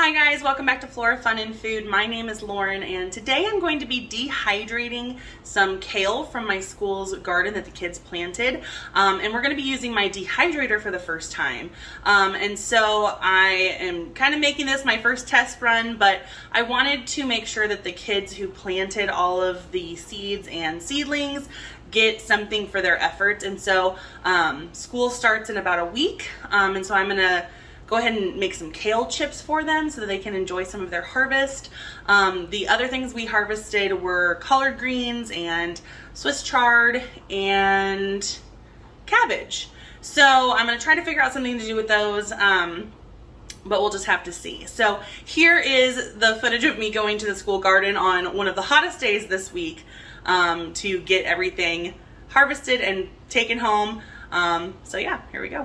Hi guys, welcome back to Flora Fun and Food. My name is Lauren and today I'm going to be dehydrating some kale from my school's garden that the kids planted. And we're going to be using my dehydrator for the first time. And so I am kind of making this my first test run, but I wanted to make sure that the kids who planted all of the seeds and seedlings get something for their efforts. And so school starts in about a week. And so I'm going to go ahead and make some kale chips for them so that they can enjoy some of their harvest. The other things we harvested were collard greens and Swiss chard and cabbage. So I'm gonna try to figure out something to do with those, but we'll just have to see. So here is the footage of me going to the school garden on one of the hottest days this week to get everything harvested and taken home. So yeah, here we go.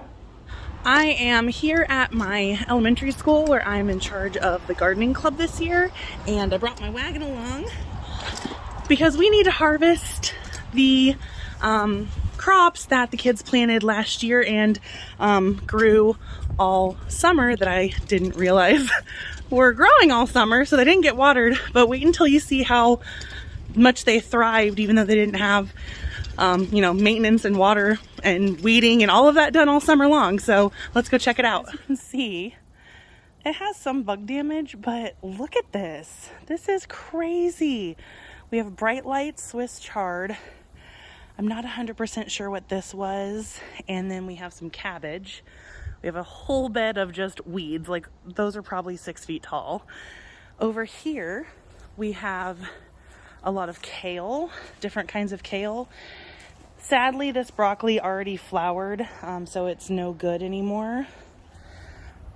I am here at my elementary school where I'm in charge of the gardening club this year, and I brought my wagon along because we need to harvest the crops that the kids planted last year and grew all summer that I didn't realize were growing all summer, so they didn't get watered. But wait until you see how much they thrived even though they didn't have maintenance and water and weeding and all of that done all summer long. So let's go check it out. As you can see, it has some bug damage, but look at this. This is crazy. We have bright light Swiss chard. I'm not 100% sure what this was. And then we have some cabbage. We have a whole bed of just weeds. Like, those are probably 6 feet tall. Over here, we have a lot of kale, different kinds of kale. Sadly, this broccoli already flowered, so it's no good anymore.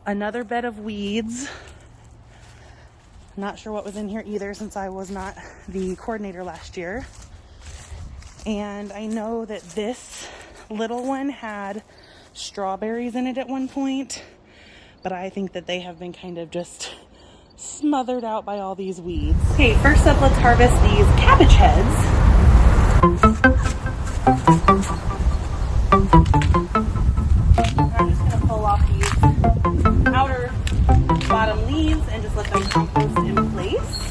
Another bed of weeds. Not sure what was in here either since I was not the coordinator last year. And I know that this little one had strawberries in it at one point, but I think that they have been kind of just smothered out by all these weeds. Okay, first up, let's harvest these cabbage heads. I'm just going to pull off these outer bottom leaves and just let them compost in place.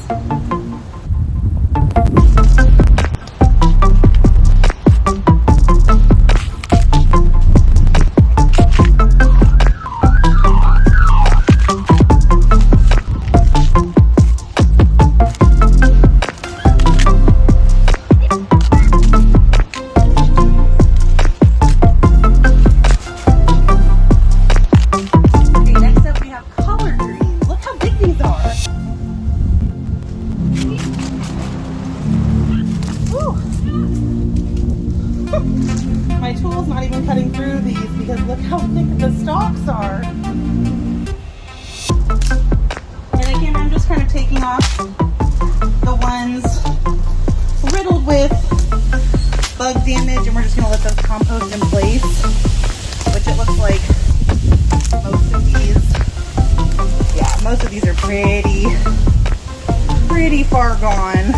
My tool's not even cutting through these because look how thick the stalks are. And again, I'm just kind of taking off the ones riddled with bug damage, and we're just going to let those compost in place, which it looks like most of these are pretty far gone.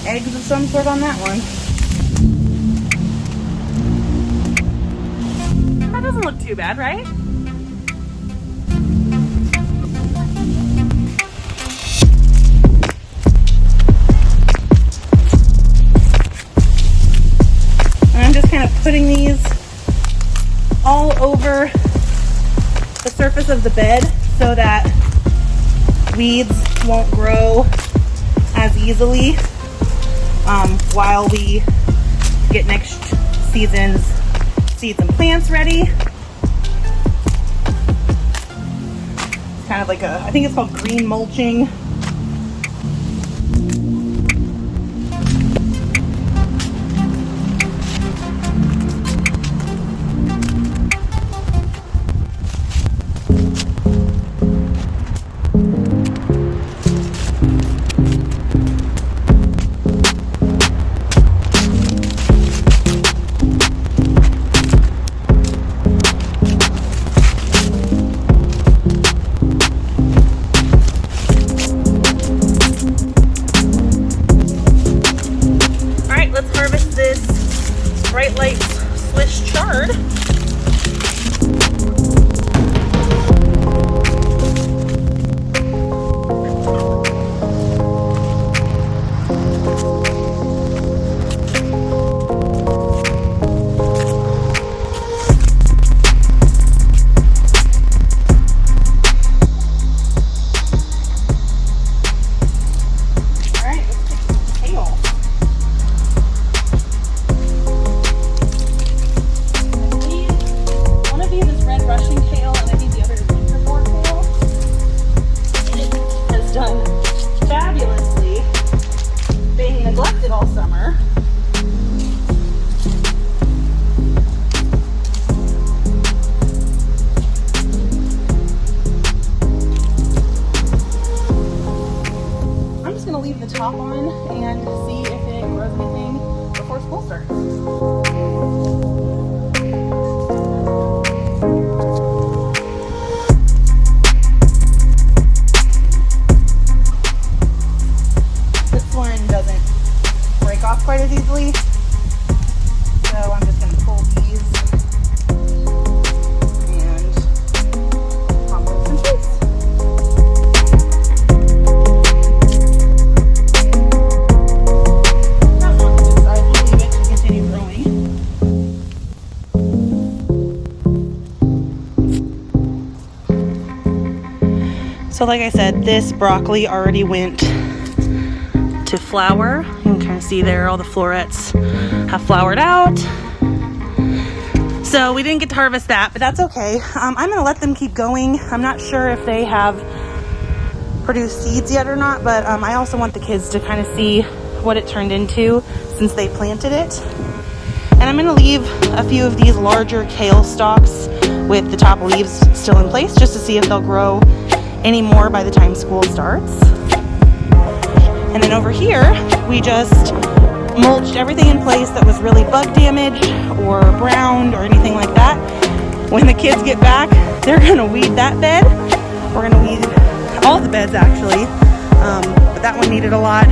Eggs of some sort on that one. That doesn't look too bad, right? And I'm just kind of putting these all over the surface of the bed so that weeds won't grow as easily while we get next season's seeds and plants ready. It's kind of like I think it's called green mulching. Bright Lights Swiss chard. Leave the top on and see if it grows anything before school starts. This one doesn't break off quite as easily, so I'm just going to pull these and compost some trees. So like I said, this broccoli already went to flower. You can kind of see there all the florets have flowered out. So we didn't get to harvest that, but that's okay. I'm gonna let them keep going. I'm not sure if they have produced seeds yet or not, but I also want the kids to kind of see what it turned into since they planted it. And I'm gonna leave a few of these larger kale stalks with the top leaves still in place just to see if they'll grow any more by the time school starts. And then over here, we just mulched everything in place that was really bug damaged or browned or anything like that. When the kids get back, they're gonna weed that bed. We're gonna weed all the beds actually, but that one needed a lot.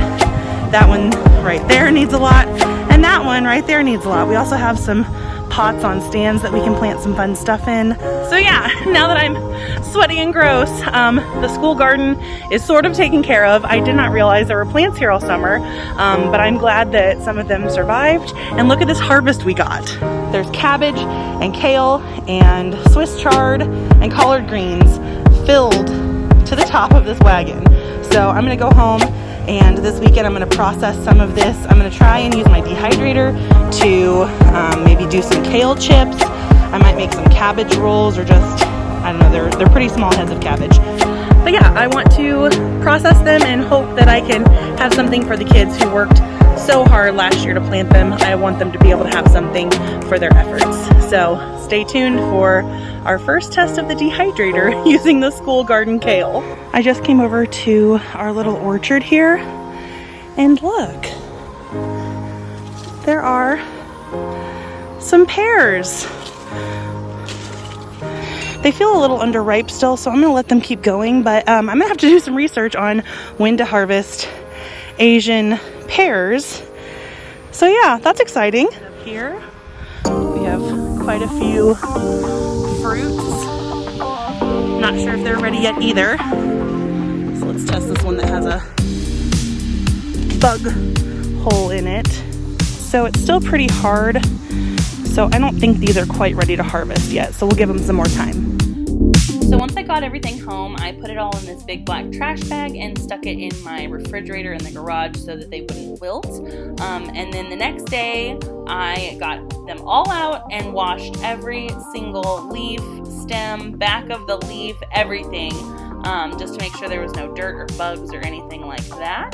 That one right there needs a lot, and that one right there needs a lot. We also have some pots on stands that we can plant some fun stuff in. So yeah, now that I'm sweaty and gross, the school garden is sort of taken care of. I did not realize there were plants here all summer, but I'm glad that some of them survived. And look at this harvest we got. There's cabbage and kale and Swiss chard and collard greens filled to the top of this wagon. So I'm gonna go home, and this weekend I'm gonna process some of this. I'm gonna try and use my dehydrator to maybe do some kale chips. I might make some cabbage rolls, or just, I don't know, they're pretty small heads of cabbage. But yeah, I want to process them and hope that I can have something for the kids who worked so hard last year to plant them. I want them to be able to have something for their efforts. So stay tuned for our first test of the dehydrator using the school garden kale. I just came over to our little orchard here, and look, there are some pears. They feel a little underripe still, so I'm gonna let them keep going, but I'm gonna have to do some research on when to harvest Asian pears. So yeah, that's exciting. Up here, we have quite a few fruits. Not sure if they're ready yet either. So let's test this one that has a bug hole in it. So it's still pretty hard. So I don't think these are quite ready to harvest yet. So we'll give them some more time. So once I got everything home, I put it all in this big black trash bag and stuck it in my refrigerator in the garage so that they wouldn't wilt. And then the next day, I got them all out and washed every single leaf, stem, back of the leaf, everything, just to make sure there was no dirt or bugs or anything like that.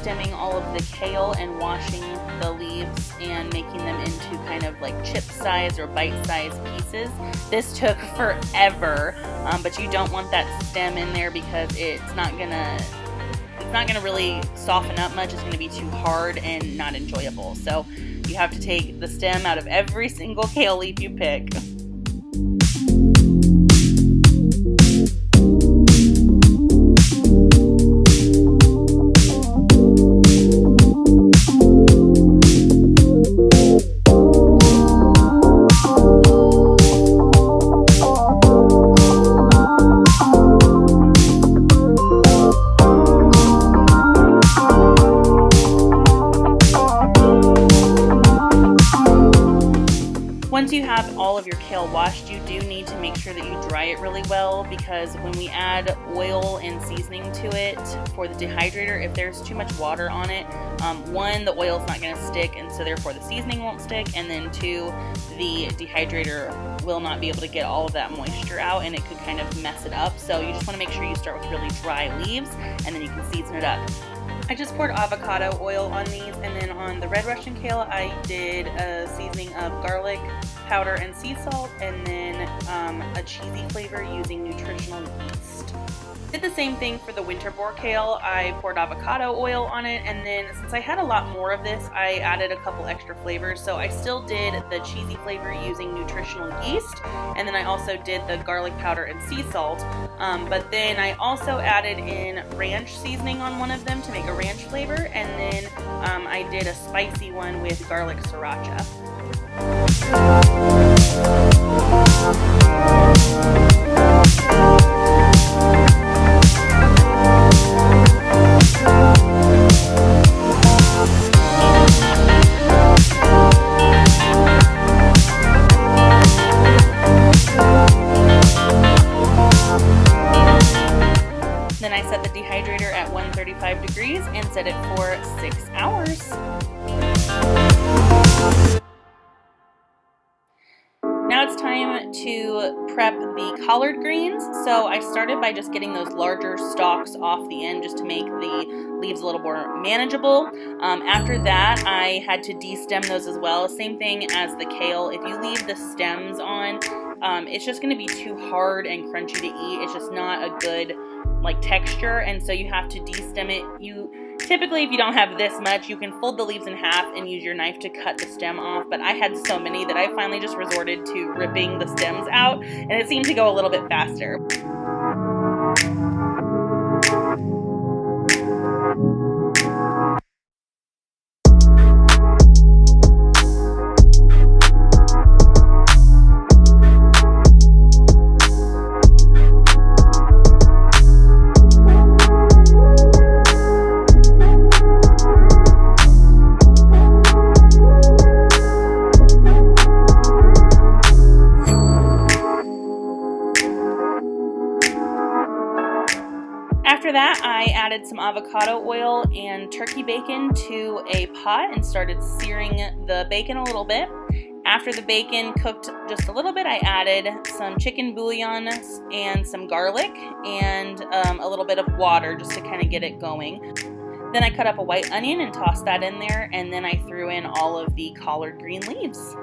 de-stemming all of the kale and washing the leaves and making them into kind of like chip size or bite-sized pieces. This took forever, but you don't want that stem in there because it's not gonna really soften up much. It's gonna be too hard and not enjoyable. So you have to take the stem out of every single kale leaf you pick. Once you have all of your kale washed, you do need to make sure that you dry it really well, because when we add oil and seasoning to it for the dehydrator, if there's too much water on it, one, the oil's not going to stick, and so therefore the seasoning won't stick, and then two, the dehydrator will not be able to get all of that moisture out, and it could kind of mess it up. So you just want to make sure you start with really dry leaves, and then you can season it up. I just poured avocado oil on these, and then on the red Russian kale I did a seasoning of garlic powder and sea salt, and then a cheesy flavor using nutritional yeast. Did the same thing for the winter boar kale. I poured avocado oil on it, and then since I had a lot more of this, I added a couple extra flavors. So I still did the cheesy flavor using nutritional yeast, and then I also did the garlic powder and sea salt. But then I also added in ranch seasoning on one of them to make a ranch flavor, and then I did a spicy one with garlic sriracha. Then I set the dehydrator at 135 degrees and set it for 6 hours. Now it's time to prep the collard greens. So I started by just getting those larger stalks off the end just to make the leaves a little more manageable. After that, I had to de-stem those as well. Same thing as the kale. If you leave the stems on, it's just going to be too hard and crunchy to eat. It's just not a good texture, and so you have to de-stem it. Typically, if you don't have this much, you can fold the leaves in half and use your knife to cut the stem off, but I had so many that I finally just resorted to ripping the stems out, and it seemed to go a little bit faster. After that, I added some avocado oil and turkey bacon to a pot and started searing the bacon a little bit. After the bacon cooked just a little bit, I added some chicken bouillon and some garlic and a little bit of water just to kind of get it going. Then I cut up a white onion and tossed that in there, and then I threw in all of the collard green leaves.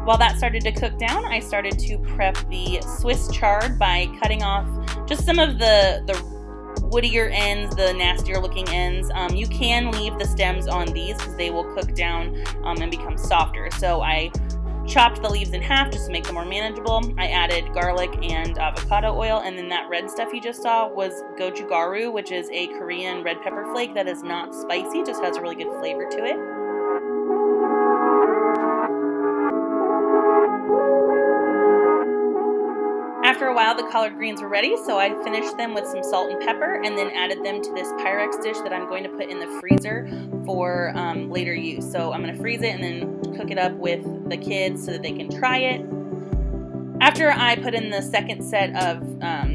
While that started to cook down, I started to prep the Swiss chard by cutting off just some of the woodier ends, the nastier looking ends. You can leave the stems on these because they will cook down and become softer. So I chopped the leaves in half just to make them more manageable. I added garlic and avocado oil, and then that red stuff you just saw was gochugaru, which is a Korean red pepper flake that is not spicy, just has a really good flavor to it. After a while, the collard greens were ready, so I finished them with some salt and pepper and then added them to this Pyrex dish that I'm going to put in the freezer for later use. So I'm going to freeze it and then cook it up with the kids so that they can try it. After I put in the second set of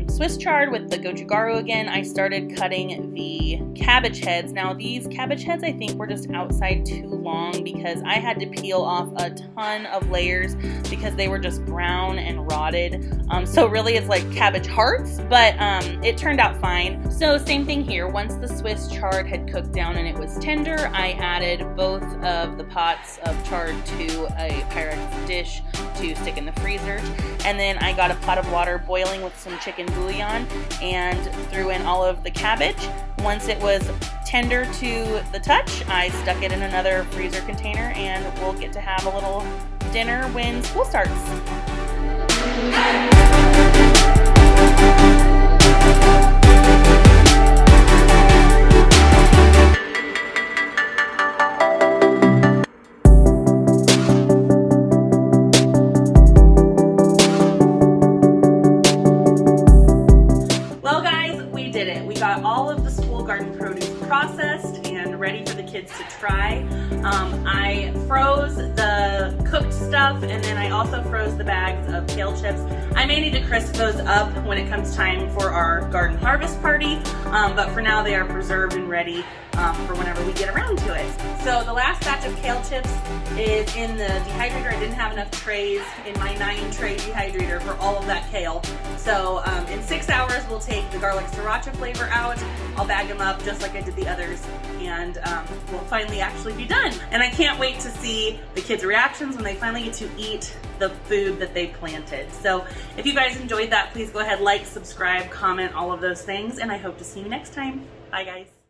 Swiss chard with the gochugaru again, I started cutting the cabbage heads. Now these cabbage heads I think were just outside too long because I had to peel off a ton of layers because they were just brown and rotted. So really it's like cabbage hearts, but it turned out fine. So same thing here. Once the Swiss chard had cooked down and it was tender, I added both of the pots of chard to a Pyrex dish to stick in the freezer. And then I got a pot of water boiling with some chicken bouillon and threw in all of the cabbage. Once it was tender to the touch, I stuck it in another freezer container, and we'll get to have a little dinner when school starts. Well guys, we did it. We got all of the school garden produce processed and ready for the kids to try. I froze the cooked stuff, and then I also froze the bags of kale chips. I may need to crisp those up when it comes time for our garden harvest party, but for now they are preserved and ready for whenever we get around to it. So the last batch of kale chips is in the dehydrator. I didn't have enough trays in my 9-tray dehydrator for all of that kale. So in 6 hours we'll take the garlic sriracha flavor out. I'll bag them up just like I did the others, and we'll finally actually be done. And I can't wait to see the kids' reactions when they finally get to eat the food that they planted. So if you guys enjoyed that, please go ahead, like, subscribe, comment, all of those things, and I hope to see you next time. Bye guys.